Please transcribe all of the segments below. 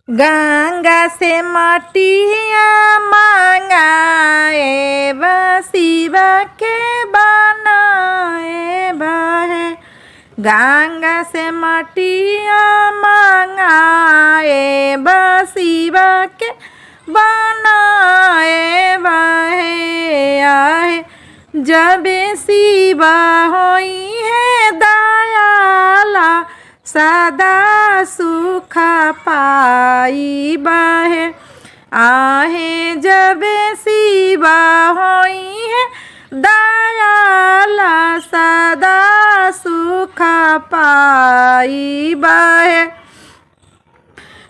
गंगा से मटिया मंगाए शिव के बनाए बहे। गंगा से मटिया मंगाए शिव के बनाए बहे। आहे जब शिव होई है दयाला सदा सुख पाई बहे। आहे जब शिव होई है दयाला सदा सुख पाई बहे।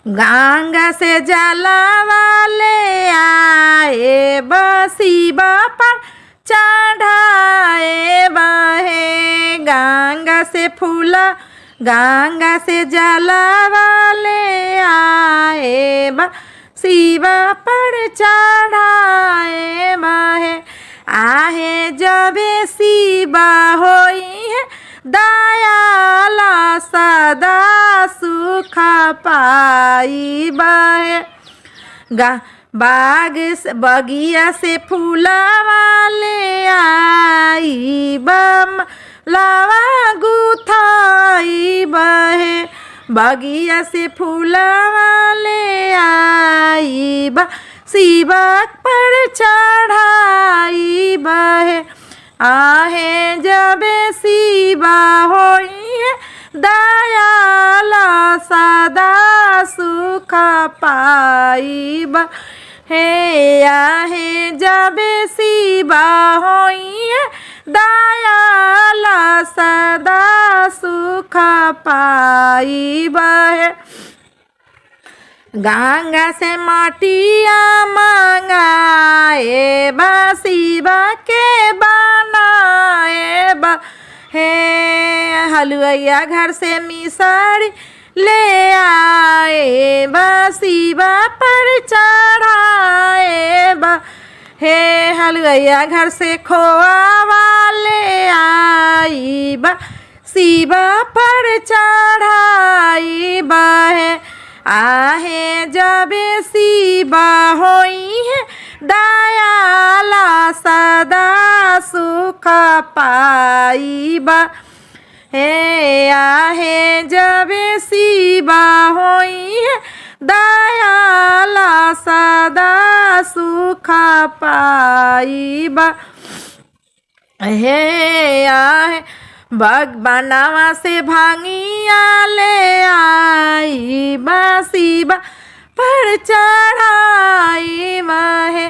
गंगा से जलवा ले आए शिव पर चढ़ाए बहे। गंगा से फूला गंगा से जलवा ले आए शिव पर चढ़ाए बहे। आहे जब शिव होई है दयाला सदा सुख पाई बहे। बाग बगिया से फूलवा ले आई लावा गुथाई बहे। बगिया से फूलवा ले आई शिव पर चढ़ाई बहे। आहे जब शिव होई है दयाला सदा सुख पाई बहे। आहे जब शिव होई है दयाला सदा सुख पाई बहे। गंगा से मटिया मंगाए शिव के बनाए बहे। हलुआ घर से मिसरी ले आए शिव पर चढ़ाए बहे। हलुआ घर से खोआ वाले आई शिव पर चढ़ाई बहे। आहे जब शिव होई है दयाला सदा सुख पाई बहे। आहे जब शिव होई है दयाला सदा सुख पाई बहे। आहे बनवा से भांगिया ले आई शिव पर चढ़ाई बहे।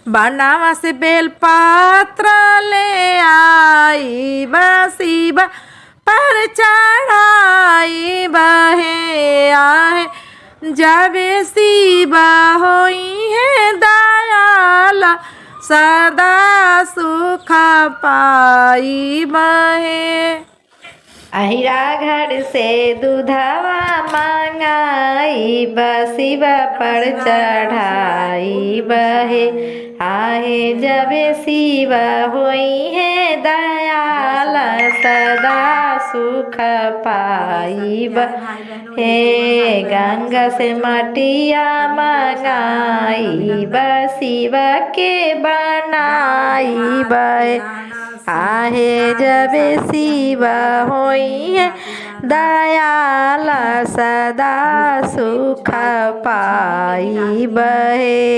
बनवा से बेलपत्र ले आई शिव पर चढ़ाई बहे। आहे जब शिव होई है दयाला सदा सुख पाई बहे। अहिरा घर से दूधवा मंगाई शिव पर चढ़ाई बहे। आहे जब शिव होई है दयाला सदा सुख पाई बहे। गंगा से मटिया मंगाई शिव के बनाई बहे। आहे जब शिव होई है दयाला सदा सुख पाई बहे।